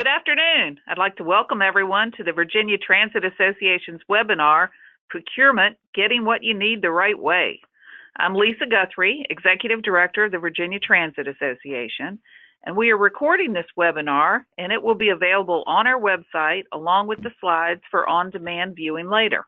Good afternoon. I'd like to welcome everyone to the Virginia Transit Association's webinar, Procurement, Getting What You Need the Right Way. I'm Lisa Guthrie, Executive Director of the Virginia Transit Association, and we are recording this webinar, and it will be available on our website along with the slides for on-demand viewing later.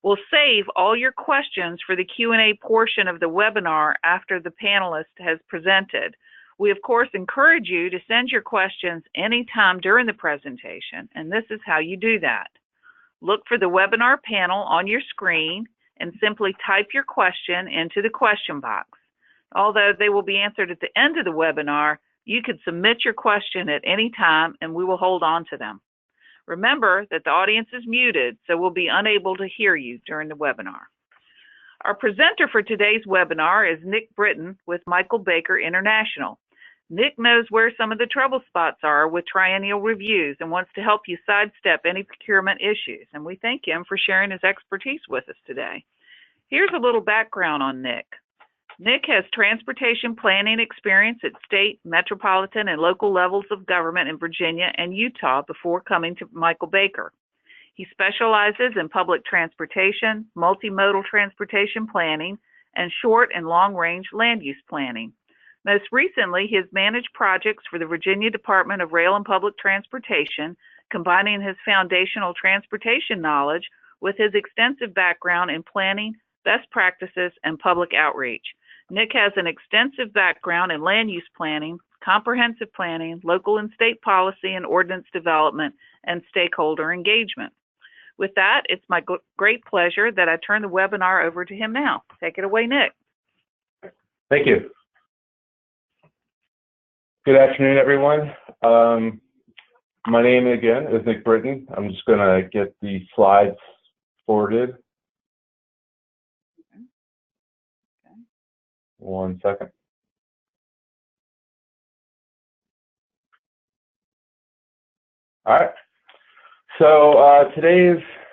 We'll save all your questions for the Q&A portion of the webinar after the panelist has presented. We, of course, encourage you to send your questions anytime during the presentation, and this is how you do that. Look for the webinar panel on your screen and simply type your question into the question box. Although they will be answered at the end of the webinar, you can submit your question at any time and we will hold on to them. Remember that the audience is muted, so we'll be unable to hear you during the webinar. Our presenter for today's webinar is Nick Britton with Michael Baker International. Nick knows where some of the trouble spots are with triennial reviews and wants to help you sidestep any procurement issues, and we thank him for sharing his expertise with us today. Here's a little background on Nick. Nick has transportation planning experience at state, metropolitan, and local levels of government in Virginia and Utah before coming to Michael Baker. He specializes in public transportation, multimodal transportation planning, and short and long-range land use planning. Most recently, he has managed projects for the Virginia Department of Rail and Public Transportation, combining his foundational transportation knowledge with his extensive background in planning, best practices, and public outreach. Nick has an extensive background in land use planning, comprehensive planning, local and state policy and ordinance development, and stakeholder engagement. With that, it's my great pleasure that I turn the webinar over to him now. Take it away, Nick. Thank you. Good afternoon, everyone. My name, again, is Nick Britton. I'm just going to get the slides forwarded. Okay. 1 second. All right. So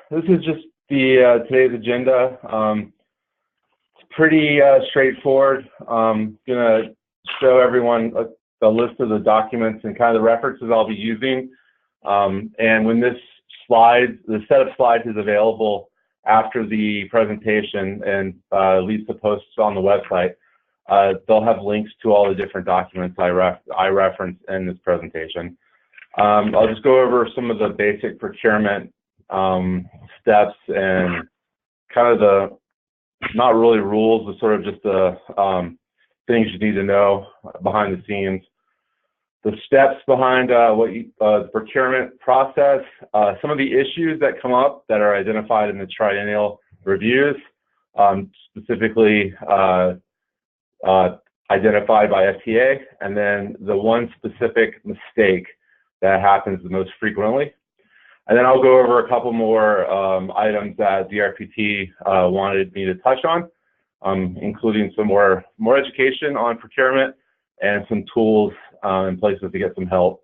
this is just the today's agenda. It's pretty straightforward. I'm going to show everyone a list of the documents and kind of the references I'll be using. And when the set of slides is available after the presentation and Lisa posts on the website, they'll have links to all the different documents I reference in this presentation. I'll just go over some of the basic procurement steps and kind of the, not really rules, but sort of just the things you need to know behind the scenes. The steps behind the procurement process, some of the issues that come up that are identified in the triennial reviews, specifically identified by FTA, and then the one specific mistake that happens the most frequently. And then I'll go over a couple more items that DRPT wanted me to touch on, including some more education on procurement and some tools and places to get some help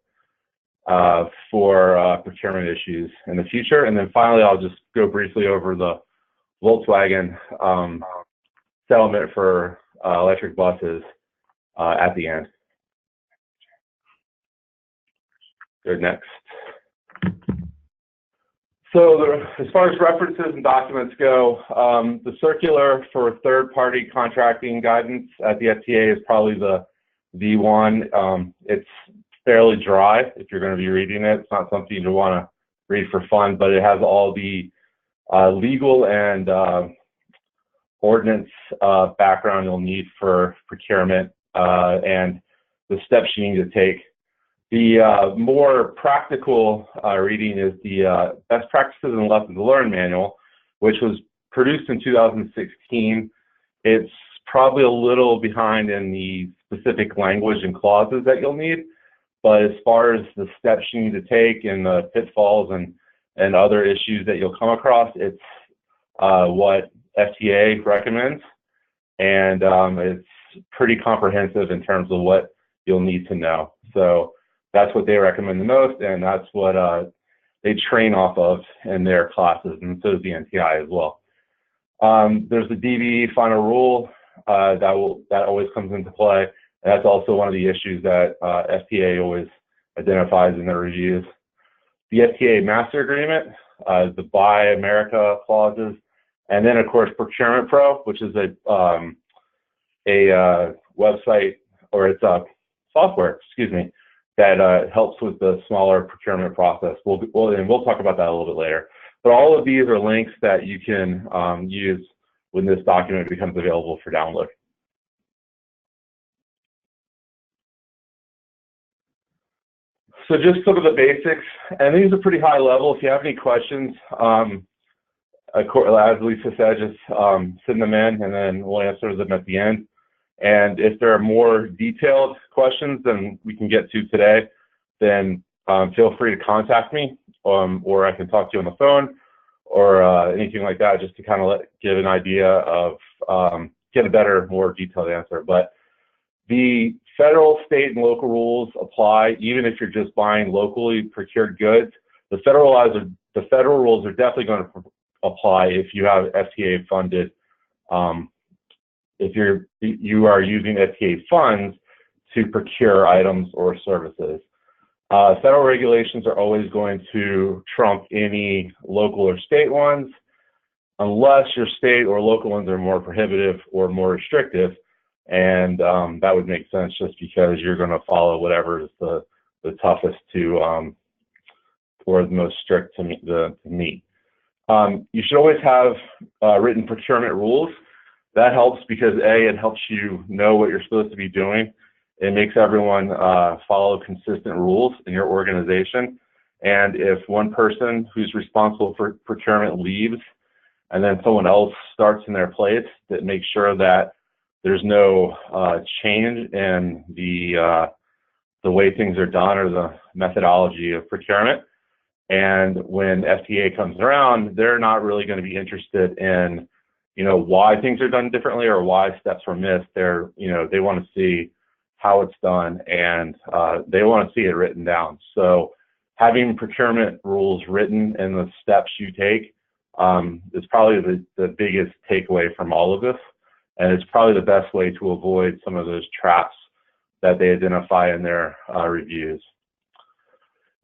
for procurement issues in the future. And then finally, I'll just go briefly over the Volkswagen settlement for electric buses at the end. Good, next. So as far as references and documents go, the circular for third-party contracting guidance at the FTA is probably the one. It's fairly dry if you're going to be reading it. It's not something you want to read for fun, but it has all the legal and ordinance background you'll need for procurement and the steps you need to take. The more practical reading is the Best Practices and Lessons Learned Manual, which was produced in 2016. It's probably a little behind in the specific language and clauses that you'll need, but as far as the steps you need to take and the pitfalls and other issues that you'll come across, it's what FTA recommends, and it's pretty comprehensive in terms of what you'll need to know. So that's what they recommend the most, and that's what they train off of in their classes, and so does the NTI as well. There's the DVE final rule that always comes into play. That's also one of the issues that FTA always identifies in their reviews. The FTA Master Agreement, the Buy America clauses, and then of course Procurement Pro, which is a website, or it's a software, excuse me, that helps with the smaller procurement process. We'll talk about that a little bit later. But all of these are links that you can use when this document becomes available for download. So just some of the basics, and these are pretty high level. If you have any questions, as Lisa said, just send them in, and then we'll answer them at the end. And if there are more detailed questions than we can get to today, then feel free to contact me, or I can talk to you on the phone, or anything like that, just to kind of give an idea of, get a better, more detailed answer. But the federal, state, and local rules apply even if you're just buying locally procured goods. The federal rules are definitely going to apply if you have FTA funded. If you are using FTA funds to procure items or services. Federal regulations are always going to trump any local or state ones, unless your state or local ones are more prohibitive or more restrictive. And that would make sense just because you're going to follow whatever is the toughest to, or the most strict to meet. You should always have written procurement rules. That helps because it helps you know what you're supposed to be doing. It makes everyone follow consistent rules in your organization. And if one person who's responsible for procurement leaves and then someone else starts in their place, that makes sure that there's no change in the way things are done or the methodology of procurement. And when FTA comes around, they're not really going to be interested in, why things are done differently or why steps were missed. They want to see how it's done, and they want to see it written down. So having procurement rules written and the steps you take is probably the biggest takeaway from all of this. And it's probably the best way to avoid some of those traps that they identify in their reviews.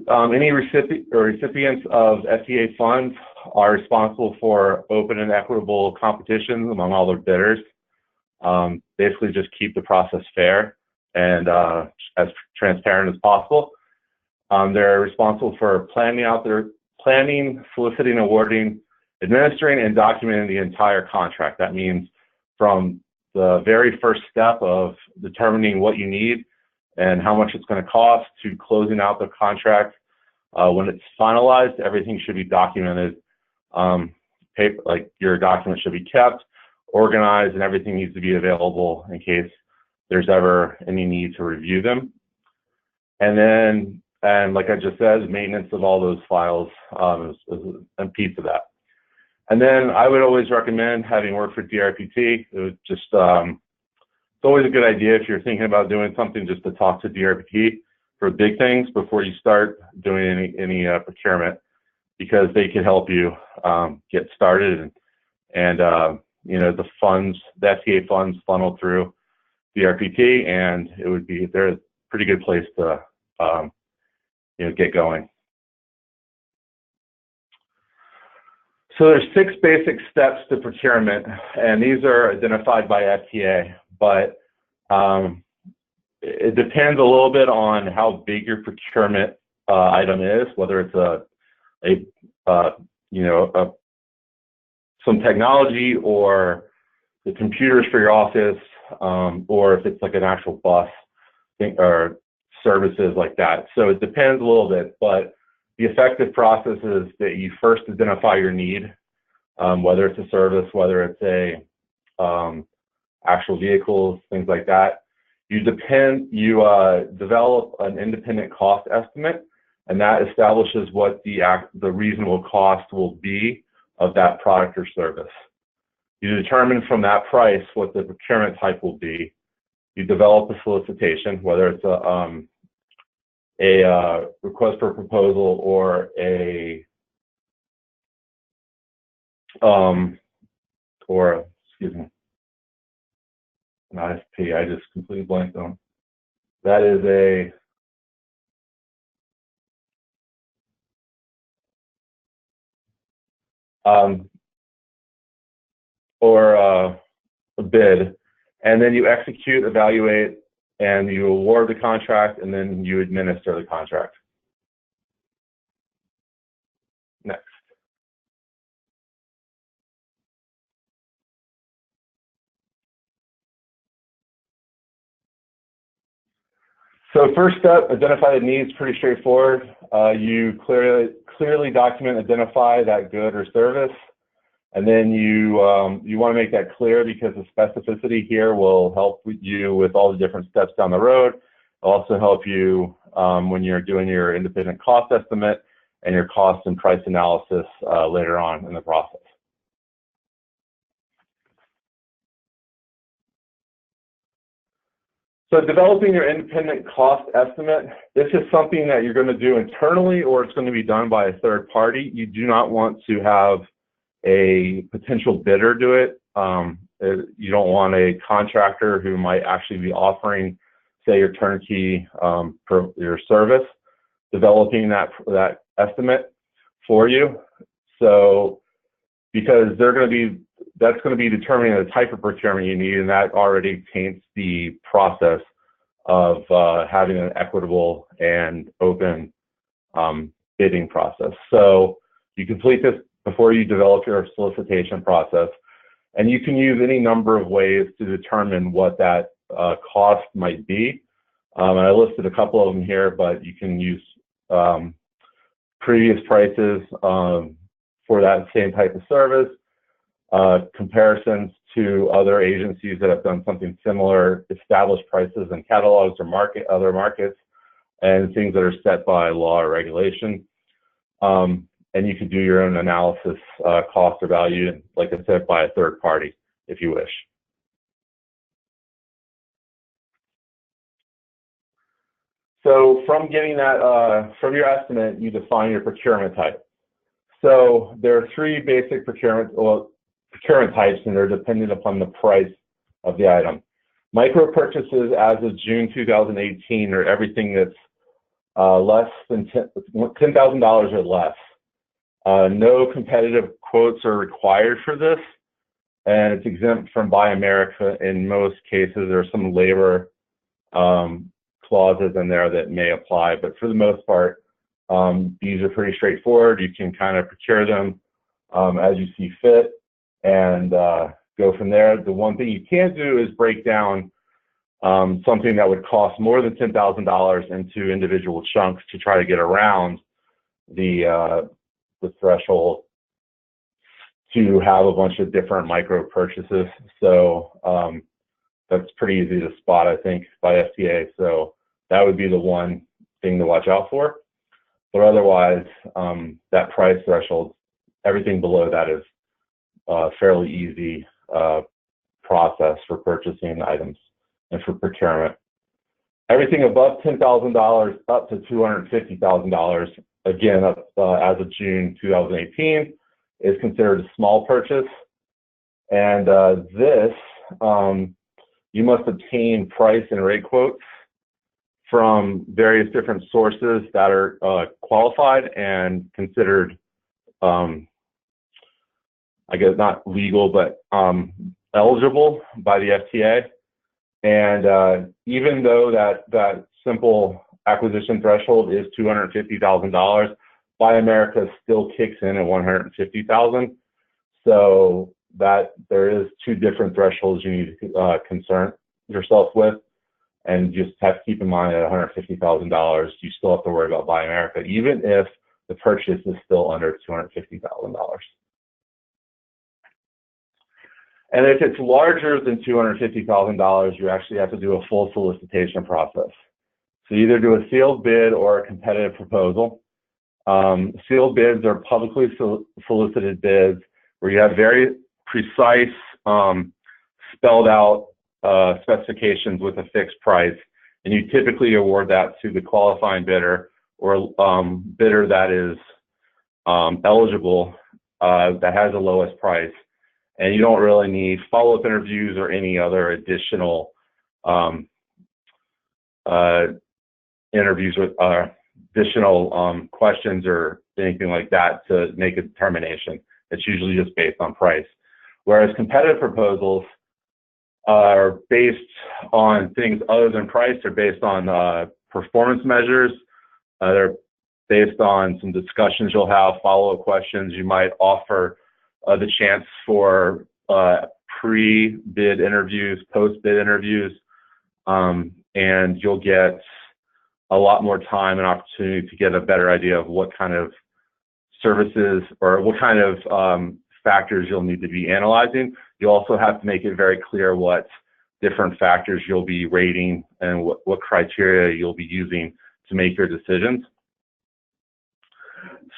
Any recipients of FTA funds are responsible for open and equitable competitions among all their bidders. Basically just keep the process fair and as transparent as possible. They're responsible for planning, soliciting, awarding, administering, and documenting the entire contract. That means from the very first step of determining what you need and how much it's going to cost to closing out the contract. When it's finalized, everything should be documented. Like your documents should be kept, organized, and everything needs to be available in case there's ever any need to review them. And like I just said, maintenance of all those files is a piece of that. And then I would always recommend, having worked for DRPT, it was just, it's always a good idea if you're thinking about doing something, just to talk to DRPT for big things before you start doing any procurement, because they can help you get started, and the FTA funds funnel through DRPT, and they're a pretty good place to get going. So there's 6 basic steps to procurement, and these are identified by FTA, but it depends a little bit on how big your procurement item is, whether it's some technology or the computers for your office, or if it's like an actual bus or services like that. So it depends a little bit, but the effective process is that you first identify your need, whether it's a service, whether it's actual vehicles, things like that. You develop an independent cost estimate, and that establishes what the reasonable cost will be of that product or service. You determine from that price what the procurement type will be. You develop a solicitation, whether it's a request for proposal or excuse me, an ISP. I just completely blanked on. That is or a bid, and then you execute, evaluate, and you award the contract, and then you administer the contract. Next. So first step, identify the needs, pretty straightforward. You clearly document, identify that good or service. And then you want to make that clear, because the specificity here will help you with all the different steps down the road. It'll also help you when you're doing your independent cost estimate and your cost and price analysis later on in the process. So developing your independent cost estimate, this is something that you're going to do internally, or it's going to be done by a third party. You do not want to have a potential bidder do it. You don't want a contractor who might actually be offering, say, your turnkey your service, developing that estimate for you. So because that's going to be determining the type of procurement you need, and that already taints the process of having an equitable and open bidding process. So you complete this before you develop your solicitation process, and you can use any number of ways to determine what that cost might be. And I listed a couple of them here, but you can use previous prices for that same type of service, comparisons to other agencies that have done something similar, established prices and catalogs or other markets, and things that are set by law or regulation. And you can do your own analysis, cost or value, like I said, by a third party if you wish. So from getting that, from your estimate, you define your procurement type. So there are three basic procurement types, and they're dependent upon the price of the item. Micro purchases as of June 2018 are everything that's less than $10,000 or less. No competitive quotes are required for this, and it's exempt from Buy America in most cases. There are some labor clauses in there that may apply, but for the most part, these are pretty straightforward. You can kind of procure them as you see fit and go from there. The one thing you can't do is break down something that would cost more than $10,000 into individual chunks to try to get around the threshold to have a bunch of different micro purchases. So that's pretty easy to spot, I think, by FTA. So that would be the one thing to watch out for. But otherwise, that price threshold, everything below that is a fairly easy process for purchasing items and for procurement. Everything above $10,000 up to $250,000, again, as of June 2018, is considered a small purchase. And this, you must obtain price and rate quotes from various different sources that are qualified and considered, I guess not legal, but eligible by the FTA. And even though that simple acquisition threshold is $250,000, Buy America still kicks in at $150,000. So that there is two different thresholds you need to concern yourself with. And just have to keep in mind at $150,000, you still have to worry about Buy America, even if the purchase is still under $250,000. And if it's larger than $250,000, you actually have to do a full solicitation process. So either do a sealed bid or a competitive proposal. Sealed bids are publicly solicited bids where you have very precise, spelled out specifications with a fixed price, and you typically award that to the qualifying bidder or bidder that is eligible, that has the lowest price. And you don't really need follow-up interviews or any other additional interviews with additional questions or anything like that to make a determination. It's usually just based on price. Whereas competitive proposals are based on things other than price. They're based on performance measures. They're based on some discussions you'll have, follow-up questions. You might offer the chance for pre-bid interviews, post-bid interviews, and you'll get a lot more time and opportunity to get a better idea of what kind of services or what kind of factors you'll need to be analyzing. You also have to make it very clear what different factors you'll be rating and what criteria you'll be using to make your decisions.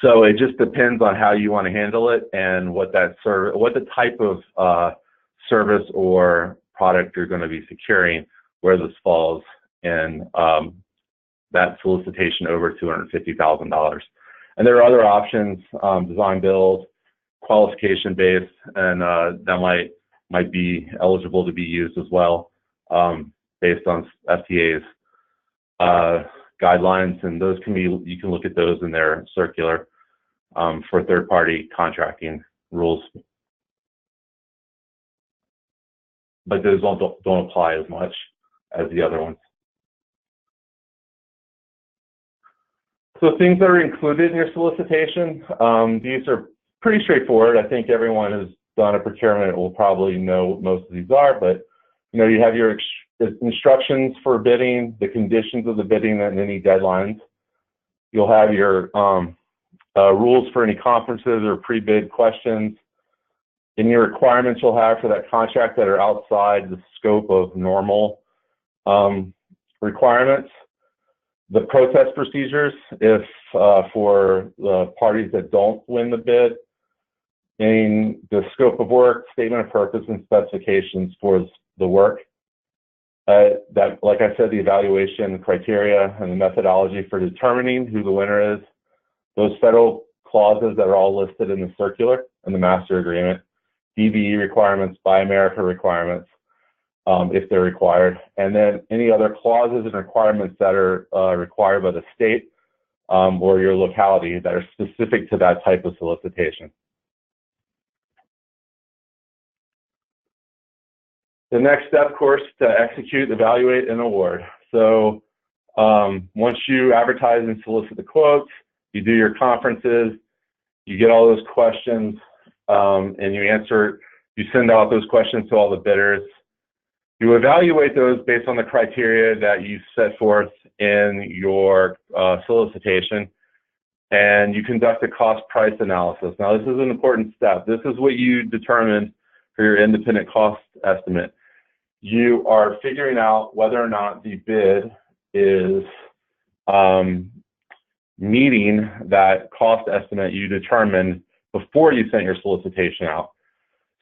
So it just depends on how you want to handle it and what the type of service or product you're going to be securing, where this falls in that solicitation over $250,000. And there are other options, design build, qualification based, and that might be eligible to be used as well, based on FTA's guidelines, and those can be, you can look at those in their circular for third-party contracting rules. But those don't apply as much as the other ones. So things that are included in your solicitation, these are pretty straightforward. I think everyone who's done a procurement will probably know what most of these are, but you have your instructions for bidding, the conditions of the bidding, and any deadlines. You'll have your rules for any conferences or pre-bid questions. Any requirements you'll have for that contract that are outside the scope of normal requirements. The protest procedures, if for the parties that don't win the bid, and the scope of work, statement of purpose, and specifications for the work. That, like I said, the evaluation criteria and the methodology for determining who the winner is. Those federal clauses that are all listed in the circular and the master agreement. DBE requirements, Buy America requirements, if they're required. And then any other clauses and requirements that are required by the state or your locality that are specific to that type of solicitation. The next step, of course, to execute, evaluate, and award. So once you advertise and solicit the quotes, you do your conferences, you get all those questions, and you send out those questions to all the bidders. You evaluate those based on the criteria that you set forth in your solicitation, and you conduct a cost price analysis. Now, this is an important step. This is what you determined for your independent cost estimate. You are figuring out whether or not the bid is meeting that cost estimate you determined before you sent your solicitation out.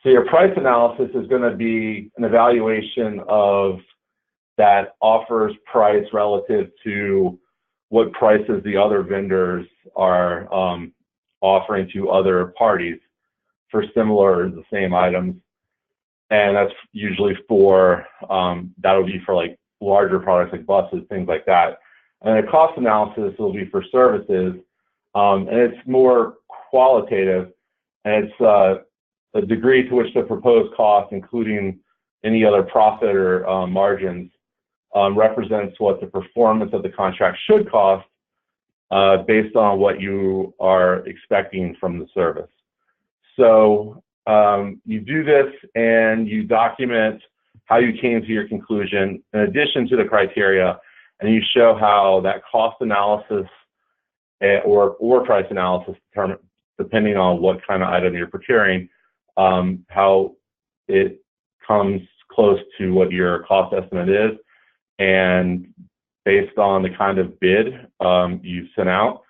So your price analysis is going to be an evaluation of that offer's price relative to what prices the other vendors are offering to other parties for similar or the same items. And that's usually for, that would be for like larger products like buses, things like that. And a cost analysis will be for services, and it's more qualitative, and it's the degree to which the proposed cost, including any other profit or margins, represents what the performance of the contract should cost based on what you are expecting from the service. So you do this and you document how you came to your conclusion in addition to the criteria, and you show how that cost analysis or price analysis, depending on what kind of item you're procuring, how it comes close to what your cost estimate is, and based on the kind of bid you sent out,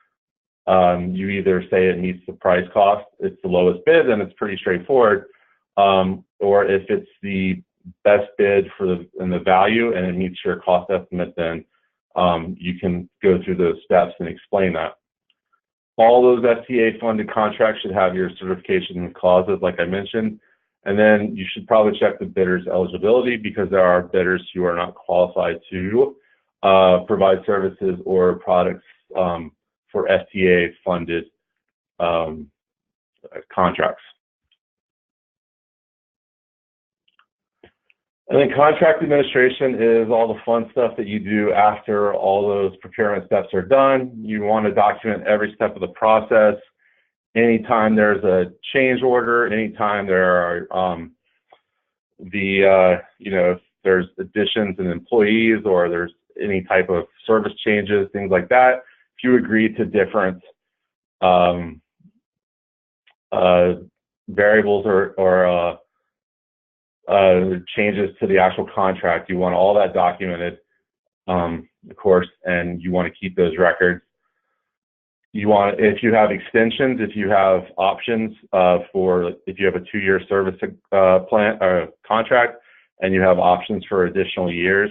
you either say it meets the price cost, it's the lowest bid, and it's pretty straightforward, or if it's the best bid for the value and it meets your cost estimate, then you can go through those steps and explain that. All those FTA-funded contracts should have your certification clauses, like I mentioned, and then you should probably check the bidder's eligibility, because there are bidders who are not qualified to provide services or products for FTA-funded contracts. And then contract administration is all the fun stuff that you do after all those procurement steps are done. You want to document every step of the process. Anytime there's a change order, anytime there are if there's additions in employees or there's any type of service changes, things like that. If you agree to different variables or changes to the actual contract, you want all that documented, of course, and you want to keep those records. You want, if you have extensions, if you have options if you have a 2-year service contract and you have options for additional years,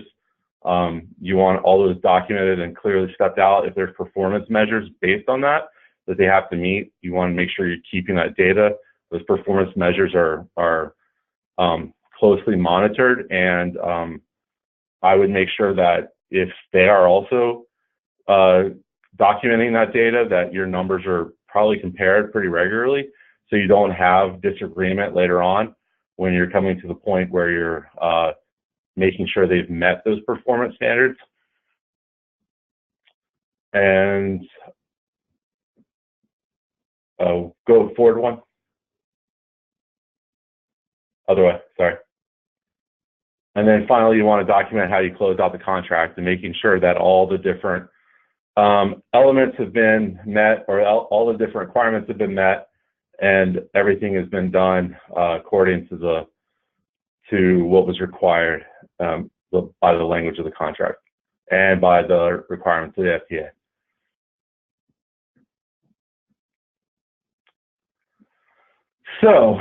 you want all those documented and clearly stepped out. If there's performance measures based on that they have to meet, you want to make sure you're keeping that data. Those performance measures are closely monitored, and I would make sure that if they are also documenting that data, that your numbers are probably compared pretty regularly, so you don't have disagreement later on when you're coming to the point where you're making sure they've met those performance standards. And go forward one. Other way, sorry. And then finally, you want to document how you close out the contract and making sure that all the different elements have been met, or all the different requirements have been met, and everything has been done according to what was required by the language of the contract and by the requirements of the FTA. So,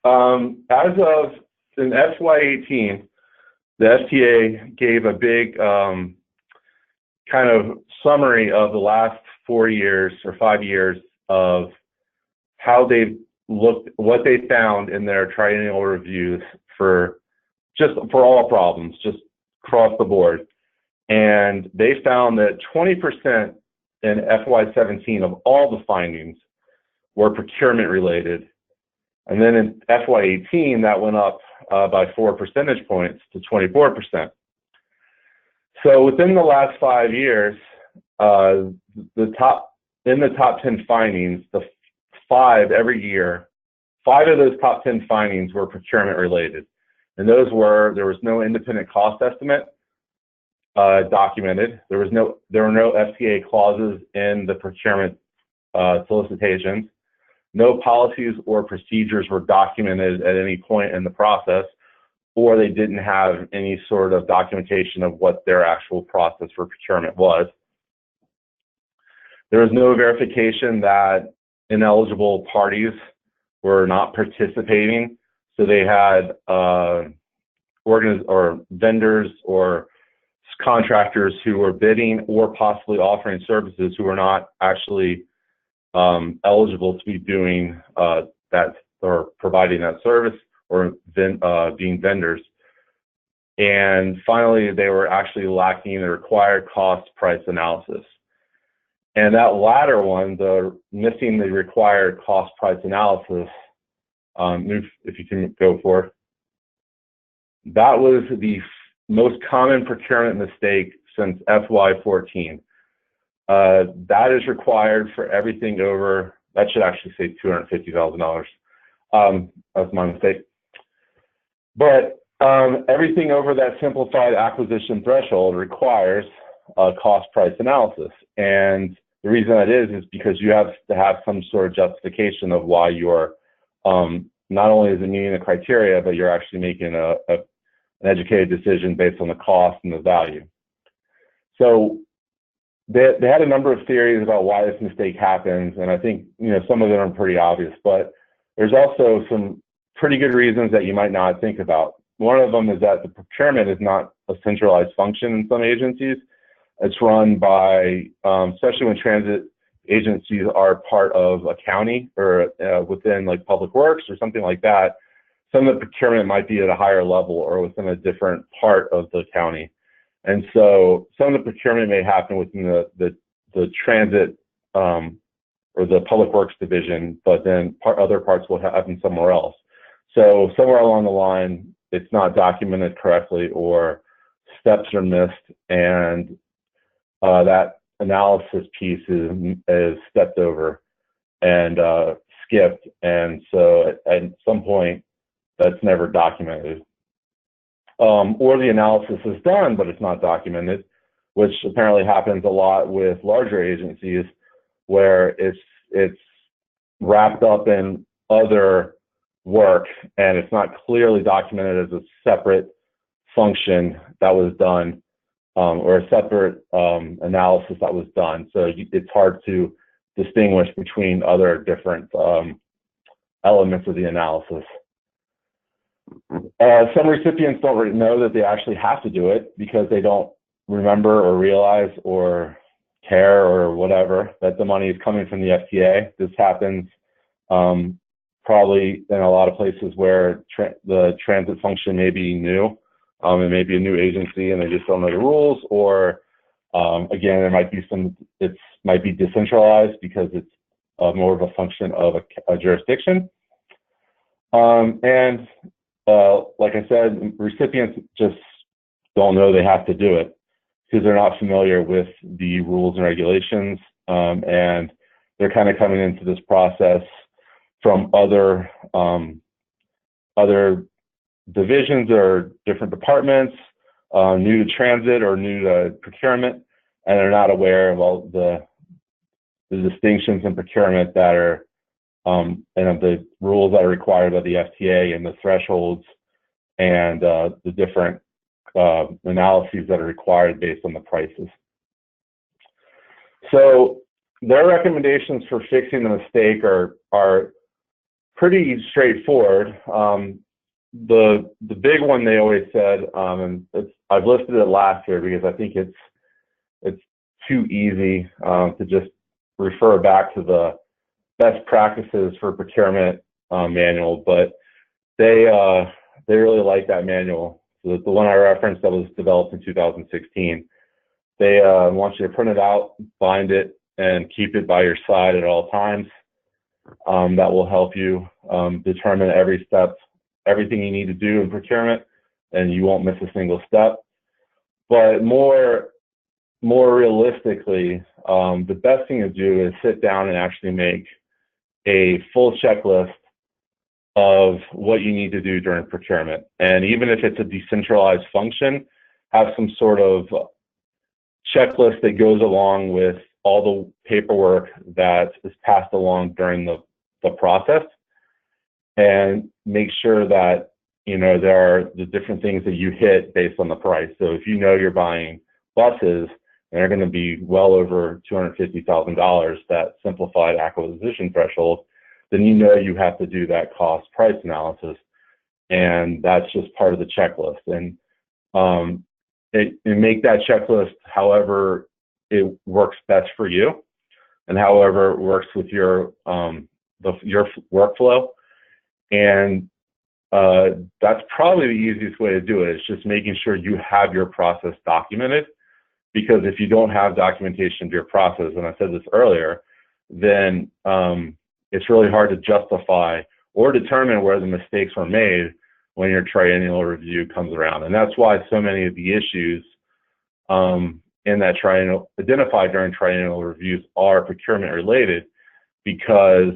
as of in FY18, the FTA gave a big kind of summary of the last 4 years or 5 years of how they've looked, what they found in their triennial reviews for all problems, just across the board. And they found that 20% in FY17 of all the findings were procurement related. And then in FY18, that went up by 4 percentage points to 24%. So within the last 5 years, in the top 10 findings, the 5 every year, 5 of those top 10 findings were procurement related. And those were, there was no independent cost estimate documented. There were no FTA clauses in the procurement solicitations. No policies or procedures were documented at any point in the process, or they didn't have any sort of documentation of what their actual process for procurement was. There was no verification that ineligible parties were not participating. So they had vendors or contractors who were bidding or possibly offering services who were not actually eligible to be doing that or providing that service or being vendors. And finally, they were actually lacking the required cost price analysis. And that latter one, the missing the required cost price analysis, if you can go for it, that was the most common procurement mistake since FY14. That is required for everything over, that should actually say $250,000. That's my mistake. But everything over that simplified acquisition threshold requires a cost price analysis. And the reason that is because you have to have some sort of justification of why you're, not only is it meeting the criteria, but you're actually making an educated decision based on the cost and the value. So they had a number of theories about why this mistake happens, and I think some of them are pretty obvious, but there's also some pretty good reasons that you might not think about. One of them is that the procurement is not a centralized function in some agencies. It's run by, especially when transit agencies are part of a county or within like public works or something like that, some of the procurement might be at a higher level or within a different part of the county. And so some of the procurement may happen within the transit or the public works division, but then other parts will happen somewhere else. So somewhere along the line, it's not documented correctly or steps are missed, and that analysis piece is stepped over and skipped, and so at some point that's never documented. Or the analysis is done, but it's not documented, which apparently happens a lot with larger agencies where it's wrapped up in other work and it's not clearly documented as a separate function that was done, or a separate analysis that was done. So it's hard to distinguish between other different elements of the analysis. Some recipients don't really know that they actually have to do it because they don't remember or realize or care or whatever that the money is coming from the FTA. This happens probably in a lot of places where the transit function may be new. It may be a new agency and they just don't know the rules, or again, there might be it might be decentralized because it's more of a function of a jurisdiction. Like I said, recipients just don't know they have to do it because they're not familiar with the rules and regulations, and they're kind of coming into this process from other divisions or different departments, new to transit or new to procurement, and they're not aware of all the distinctions in procurement that are and of the rules that are required by the FTA and the thresholds and the different analyses that are required based on the prices. So their recommendations for fixing the mistake are pretty straightforward. The big one they always said, and I've listed it last year because I think it's too easy to just refer back to the best practices for procurement manual, but they really like that manual. So the one I referenced that was developed in 2016. They want you to print it out, bind it, and keep it by your side at all times. That will help you determine every step, everything you need to do in procurement, and you won't miss a single step. But more realistically, the best thing to do is sit down and actually make a full checklist of what you need to do during procurement. And even if it's a decentralized function, have some sort of checklist that goes along with all the paperwork that is passed along during the process, and make sure that there are the different things that you hit based on the price. So if you know you're buying buses and they're going to be well over $250,000, that simplified acquisition threshold, then you have to do that cost price analysis, and that's just part of the checklist. And make that checklist however it works best for you, and however it works with your workflow. And that's probably the easiest way to do it. It's just making sure you have your process documented, because if you don't have documentation of your process, and I said this earlier, then it's really hard to justify or determine where the mistakes were made when your triennial review comes around. And that's why so many of the issues in that identified during triennial reviews are procurement related, because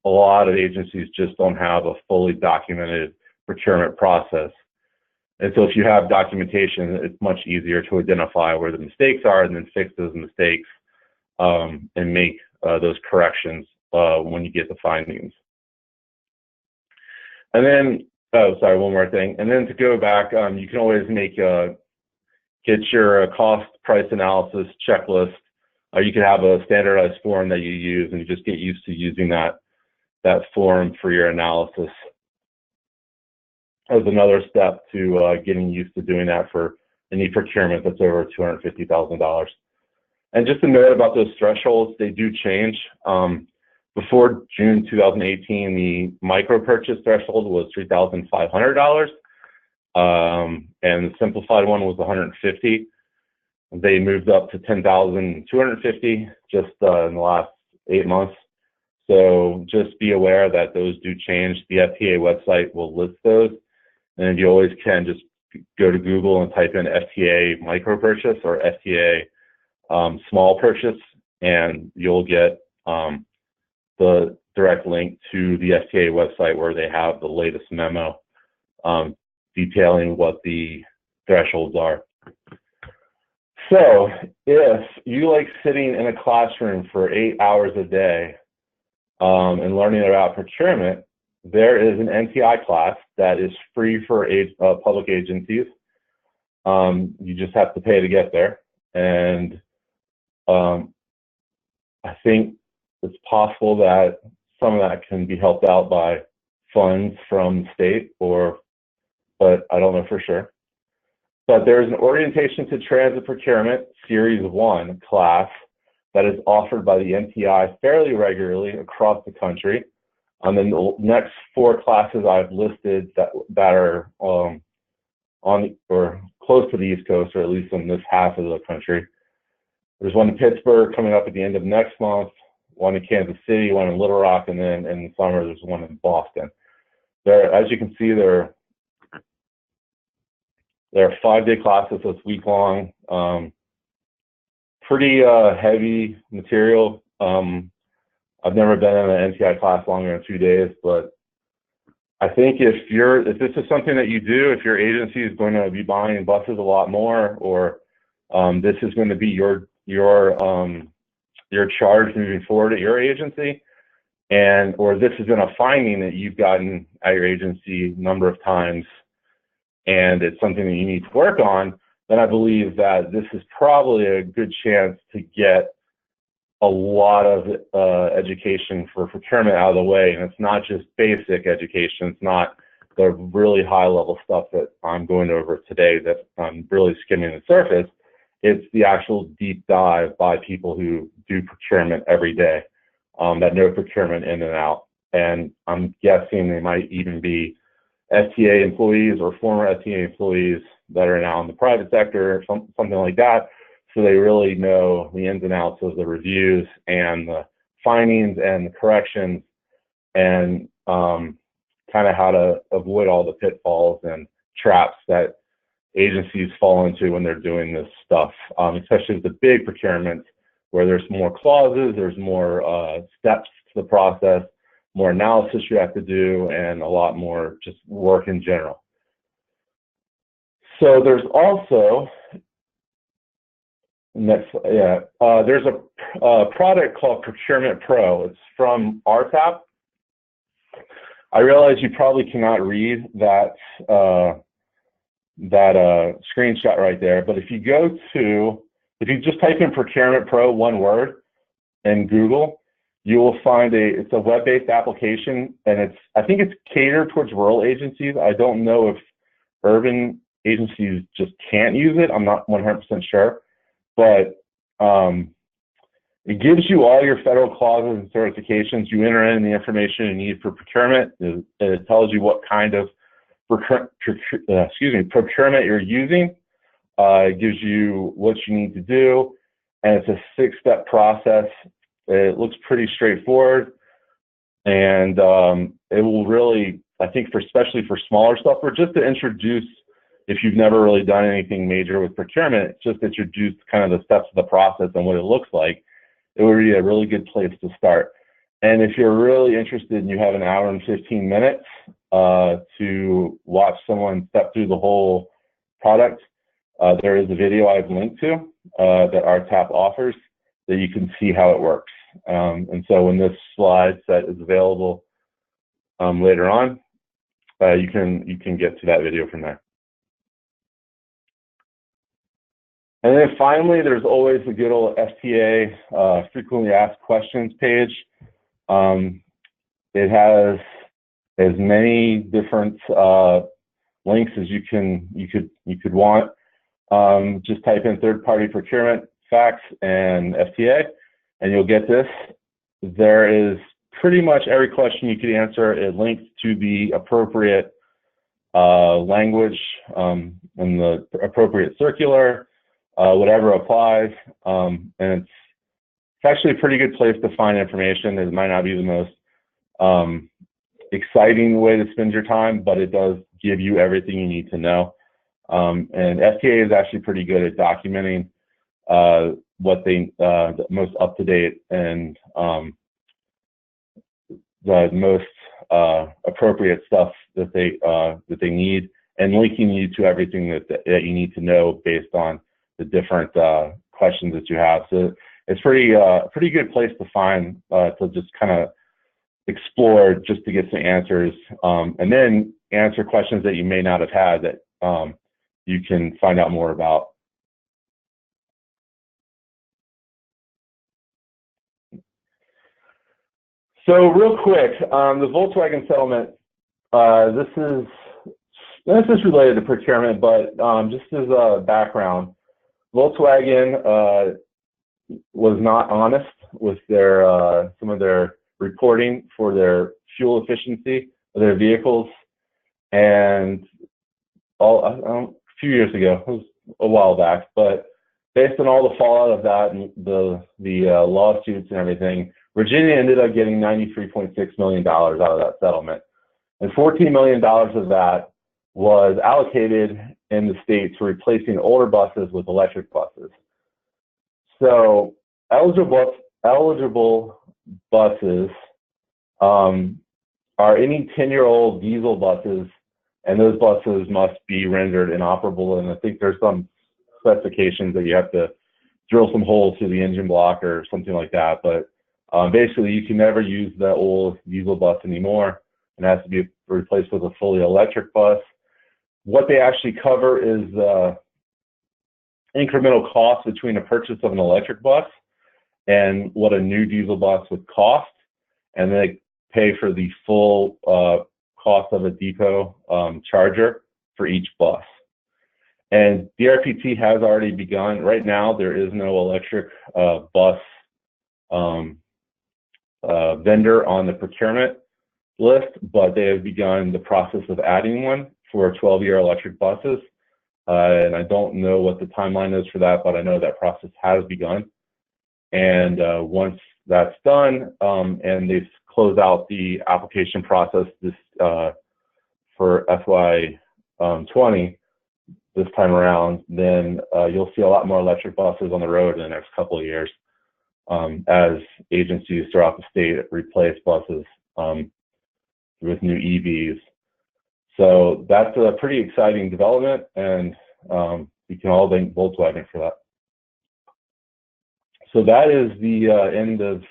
a lot of agencies just don't have a fully documented procurement process. And so if you have documentation, it's much easier to identify where the mistakes are and then fix those mistakes and make those corrections when you get the findings. And then, one more thing. And then to go back, you can always get your cost price analysis checklist. You can have a standardized form that you use, and you just get used to using that form for your analysis as another step to getting used to doing that for any procurement that's over $250,000. And just a note about those thresholds, they do change. Before June 2018, the micro purchase threshold was $3,500, and the simplified one was $150,000. They moved up to $10,250 just in the last 8 months. So just be aware that those do change. The FTA website will list those, And you always can just go to Google and type in FTA micro purchase or FTA small purchase, and you'll get the direct link to the FTA website where they have the latest memo detailing what the thresholds are. So if you like sitting in a classroom for 8 hours a day and learning about procurement, there is an NTI class that is free for public agencies. You just have to pay to get there. And I think it's possible that some of that can be helped out by funds from the state, but I don't know for sure. But there's an Orientation to Transit Procurement Series 1 class that is offered by the NTI fairly regularly across the country. And then the next 4 classes I've listed that are on or close to the East Coast, or at least in this half of the country. There's one in Pittsburgh coming up at the end of next month, one in Kansas City, one in Little Rock, and then in the summer there's one in Boston. There, as you can see, there are 5-day classes, so it's week-long. Pretty heavy material. I've never been in an NTI class longer than 2 days, but I think if this is something that you do, if your agency is going to be buying buses a lot more, or this is going to be your charge moving forward at your agency, or this has been a finding that you've gotten at your agency a number of times, and it's something that you need to work on, then I believe that this is probably a good chance to get a lot of education for procurement out of the way. And it's not just basic education. It's not the really high level stuff that I'm going over today that I'm really skimming the surface. It's the actual deep dive by people who do procurement every day, that know procurement in and out. And I'm guessing they might even be FTA employees or former FTA employees that are now in the private sector or something like that. So they really know the ins and outs of the reviews and the findings and the corrections, and kind of how to avoid all the pitfalls and traps that agencies fall into when they're doing this stuff, especially with the big procurements where there's more clauses, there's more steps to the process, more analysis you have to do, and a lot more just work in general. So there's also, there's a product called Procurement Pro. It's from RTAP. I realize you probably cannot read that screenshot right there, but if you just type in Procurement Pro, one word, in Google, you will find it's a web-based application, and I think it's catered towards rural agencies. I don't know if urban agencies just can't use it. I'm not 100% sure, but it gives you all your federal clauses and certifications. You enter in the information you need for procurement. It tells you what kind of procurement you're using. It gives you what you need to do, and it's a 6-step process. It looks pretty straightforward, and it will really, I think, especially for smaller stuff, or just to introduce, if you've never really done anything major with procurement, just introduce kind of the steps of the process and what it looks like. It would be a really good place to start. And if you're really interested and you have an hour and 15 minutes to watch someone step through the whole product, there is a video I've linked to that RTAP offers that you can see how it works. And so when this slide set is available later on, you can get to that video from there. And then finally, there's always the good old FTA frequently asked questions page. It has as many different links as you could want. Just type in third-party procurement facts and FTA, and you'll get this. There is pretty much every question you could answer. It links to the appropriate language and the appropriate circular, whatever applies, and it's actually a pretty good place to find information. It might not be the most exciting way to spend your time, but it does give you everything you need to know. And FTA is actually pretty good at documenting what the most up-to-date and the most appropriate stuff that they need, and linking you to everything that you need to know based on the different questions that you have. So it's pretty good place to find to just kind of explore just to get some answers, and then answer questions that you may not have had that you can find out more about. So real quick, the Volkswagen settlement, this is related to procurement, but just as a background, Volkswagen was not honest with their some of their reporting for their fuel efficiency of their vehicles, and a few years ago, it was a while back, but based on all the fallout of that and the lawsuits and everything, Virginia ended up getting $93.6 million out of that settlement, and $14 million of that was allocated in the state to replacing older buses with electric buses. So eligible buses are any 10-year-old diesel buses, and those buses must be rendered inoperable. And I think there's some specifications that you have to drill some holes through the engine block or something like that. But basically, you can never use the old diesel bus anymore, and it has to be replaced with a fully electric bus. What they actually cover is the incremental cost between the purchase of an electric bus and what a new diesel bus would cost, and they pay for the full cost of a depot charger for each bus. And DRPT has already begun. Right now, there is no electric bus vendor on the procurement list, but they have begun the process of adding one for 12-year electric buses. And I don't know what the timeline is for that, but I know that process has begun. And once that's done, and they've closed out the application process this for FY20 this time around, then you'll see a lot more electric buses on the road in the next couple of years as agencies throughout the state replace buses with new EVs. So that's a pretty exciting development, and we can all thank Volkswagen for that. So that is the end of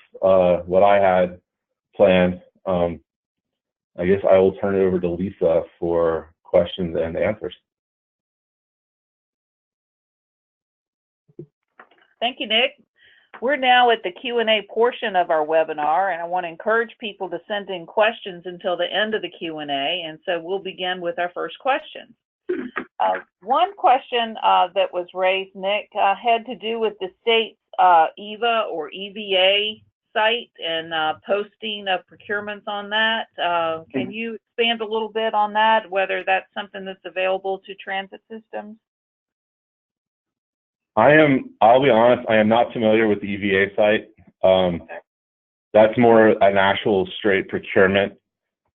what I had planned. I guess I will turn it over to Lisa for questions and answers. Thank you, Nick. We're now at the Q&A portion of our webinar, and I want to encourage people to send in questions until the end of the Q&A, and so we'll begin with our first question. One question that was raised, Nick, had to do with the state's EVA or EVA site and posting of procurements on that. Can you expand a little bit on that, whether that's something that's available to transit systems? I'll be honest, I am not familiar with the EVA site. That's more an actual straight procurement,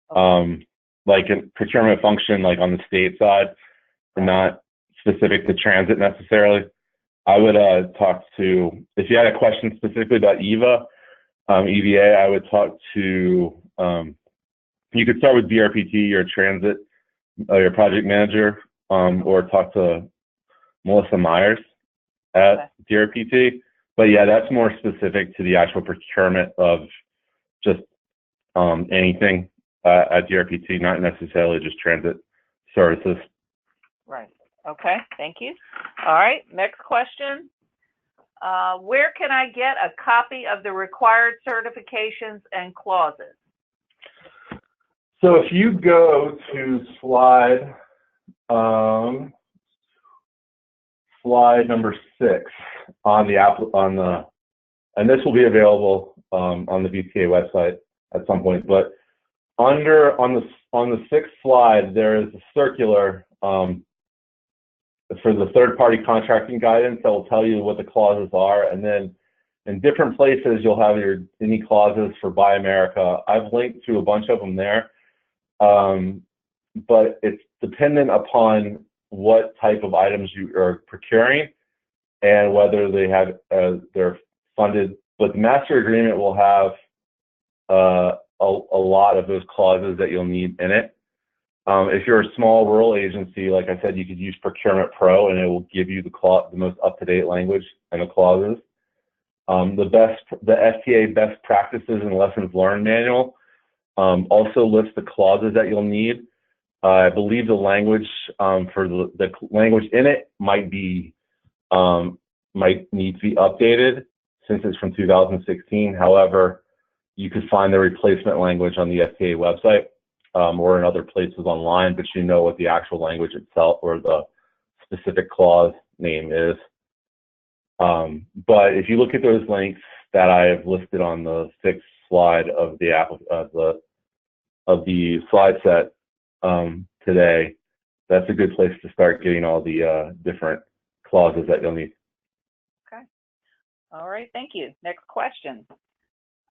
like a procurement function like on the state side, not specific to transit necessarily. I would talk to, if you had a question specifically about EVA, I would talk to, you could start with DRPT, your transit, your project manager, or talk to Melissa Myers at DRPT. But yeah, that's more specific to the actual procurement of just anything at DRPT, not necessarily just transit services. Right. Okay. Thank you. All right. Next question. Where can I get a copy of the required certifications and clauses? So if you go to slide number 6 on the and this will be available on the VTA website at some point. But on the 6th slide, there is a circular for the third-party contracting guidance that will tell you what the clauses are, and then in different places you'll have any clauses for Buy America. I've linked to a bunch of them there, but it's dependent upon what type of items you are procuring and whether they have they're funded. But the master agreement will have a lot of those clauses that you'll need in it. If you're a small rural agency, like I said, you could use Procurement Pro, and it will give you the most up-to-date language and the clauses. The FTA best practices and lessons learned manual also lists the clauses that you'll need. I believe the language for the language in it might need to be updated since it's from 2016. However, you could find the replacement language on the FTA website or in other places online, but you know what the actual language itself or the specific clause name is. But if you look at those links that I have listed on the 6th slide of the slide set today, that's a good place to start getting all the different clauses that you'll need. Okay. All right. Thank you. Next question.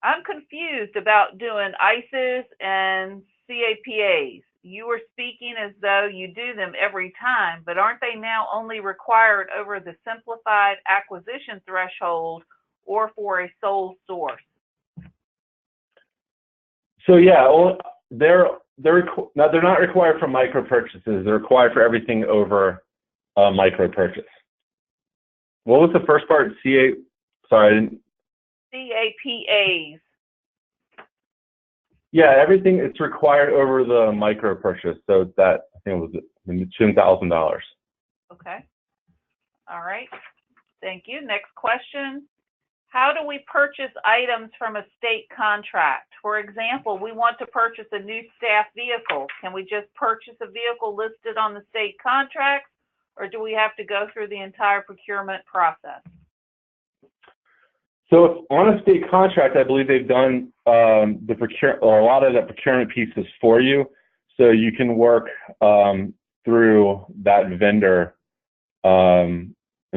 I'm confused about doing ICEs and CAPAs. You were speaking as though you do them every time, but aren't they now only required over the simplified acquisition threshold or for a sole source? So yeah, well, they're not required for micro purchases. They're required for everything over a micro purchase. What was the first part? Sorry, I didn't. CAPAs. Yeah, everything it's required over the micro purchase. So that I think it was $10,000. Okay. All right. Thank you. Next question. How do we purchase items from a state contract? For example, we want to purchase a new staff vehicle. Can we just purchase a vehicle listed on the state contract, or do we have to go through the entire procurement process? So if on a state contract, I believe they've done a lot of the procurement pieces for you, so you can work through that vendor, and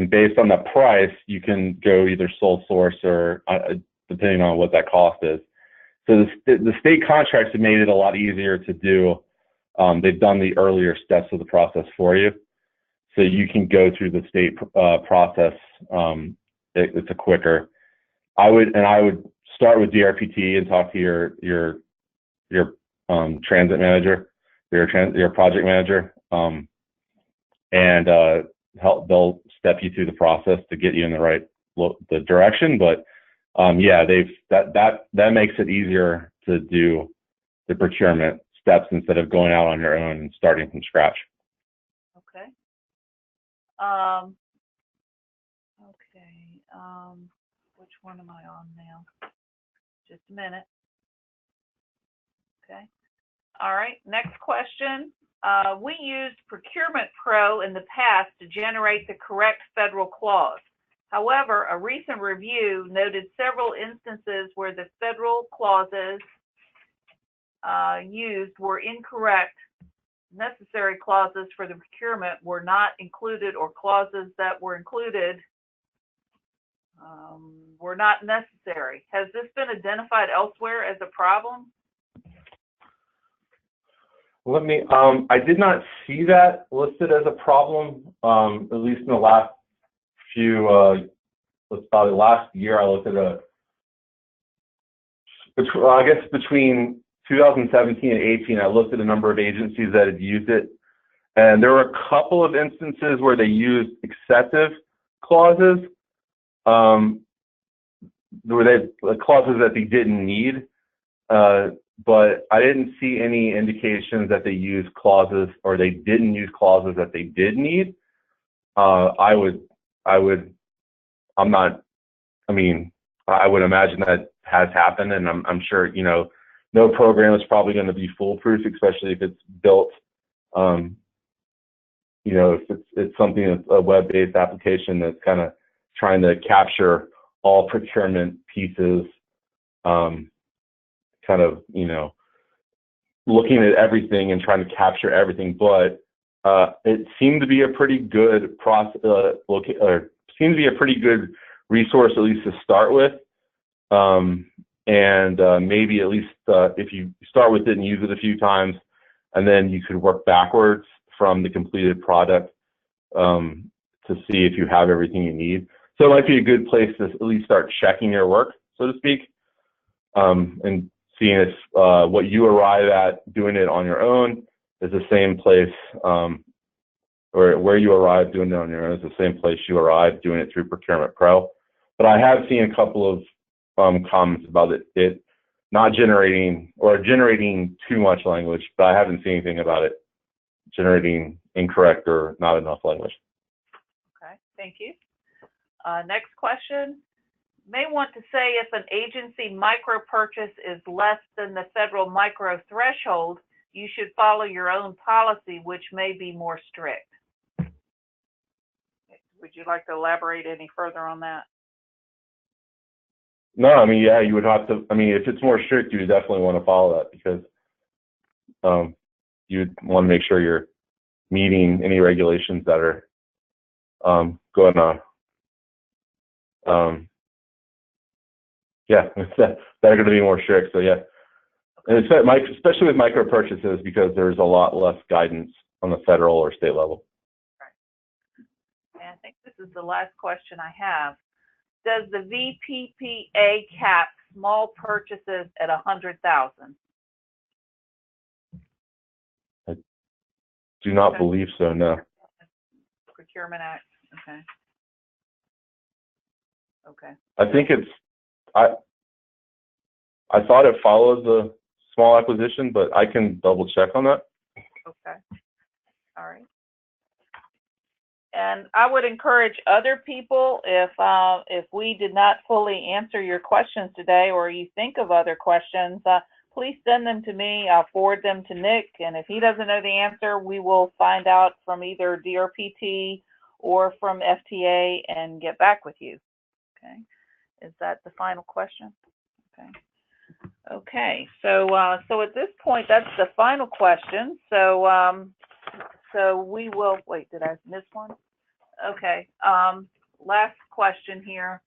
based on the price, you can go either sole source or depending on what that cost is. So the state contracts have made it a lot easier to do. They've done the earlier steps of the process for you, so you can go through the state process. It's a quicker. I would start with DRPT and talk to your transit manager, your project manager, and they'll step you through the process to get you in the direction. But yeah, that makes it easier to do the procurement steps instead of going out on your own and starting from scratch. Okay. Which one am I on now? Just a minute. Okay. All right. Next question. We used Procurement Pro in the past to generate the correct federal clause. However, a recent review noted several instances where the federal clauses used were incorrect. Necessary clauses for the procurement were not included, or clauses that were included were not necessary. Has this been identified elsewhere as a problem? I did not see that listed as a problem, at least in the last few, probably last year. I looked at I guess between 2017 and 18, I looked at a number of agencies that had used it, and there were a couple of instances where they used excessive clauses, clauses that they didn't need, but I didn't see any indications that they used clauses or they didn't use clauses that they did need. I would imagine that has happened, and I'm sure, no program is probably going to be foolproof, especially if it's built, if it's something that's a web-based application that's kind of trying to capture all procurement pieces, looking at everything and trying to capture everything. But it seemed to be a pretty good process, seemed to be a pretty good resource, at least to start with. Maybe at least if you start with it and use it a few times, and then you could work backwards from the completed product to see if you have everything you need. So it might be a good place to at least start checking your work, so to speak, and seeing if what you arrive at doing it on your own is the same place, or where you arrive doing it on your own is the same place you arrive doing it through Procurement Pro. But I have seen a couple of comments about it not generating, or generating too much language, but I haven't seen anything about it generating incorrect or not enough language. Okay, thank you. Next question. May want to say if an agency micro purchase is less than the federal micro threshold, you should follow your own policy, which may be more strict. Would you like to elaborate any further on that? No, I mean, yeah, you would have to, I mean, if it's more strict, you would definitely want to follow that, because you'd want to make sure you're meeting any regulations that are going on. Yeah, that are going to be more strict. So yeah, and especially with micro purchases, because there's a lot less guidance on the federal or state level. Right. And I think this is the last question I have. Does the VPPA cap small purchases at 100,000? I do not believe so. No. Procurement Act. Okay. Okay. I think it's. I thought it followed the small acquisition, but I can double check on that. Okay. All right. And I would encourage other people, if we did not fully answer your questions today, or you think of other questions, please send them to me. I'll forward them to Nick, and if he doesn't know the answer, we will find out from either DRPT or from FTA and get back with you. Okay. Is that the final question? Okay. Okay. So at this point, that's the final question. So so we will wait. Did I miss one? Okay. Last question here.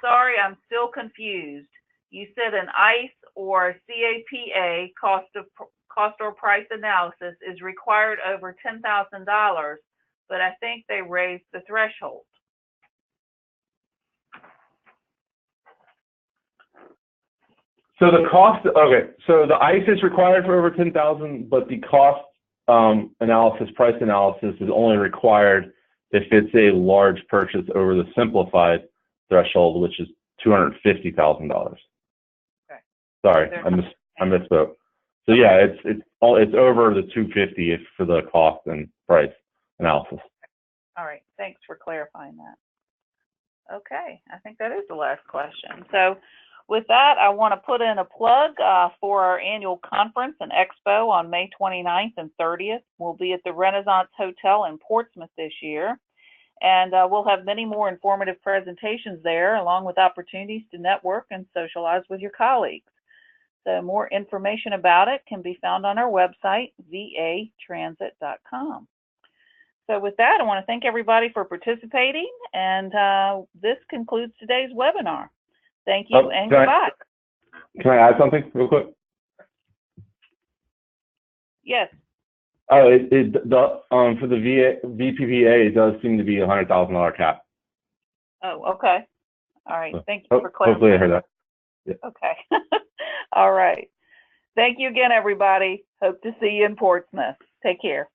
Sorry, I'm still confused. You said an ICE or CAPA cost or price analysis is required over $10,000, but I think they raised the threshold. So the cost, okay, so the ICE is required for over 10,000, but the cost analysis, price analysis is only required if it's a large purchase over the simplified threshold, which is $250,000. Okay. Sorry, I misspoke. So yeah, it's over the 250 for the cost and price analysis. All right, thanks for clarifying that. Okay, I think that is the last question. So with that, I want to put in a plug for our annual conference and expo on May 29th and 30th. We'll be at the Renaissance Hotel in Portsmouth this year, and we'll have many more informative presentations there, along with opportunities to network and socialize with your colleagues. So more information about it can be found on our website, vatransit.com. So with that, I want to thank everybody for participating, and this concludes today's webinar. Thank you, and goodbye. Can I add something real quick? Yes. Oh, for the VPPA, it does seem to be a $100,000 cap. Oh, okay. All right. Thank you for clarifying. Hopefully I heard that. Yeah. Okay. All right. Thank you again, everybody. Hope to see you in Portsmouth. Take care.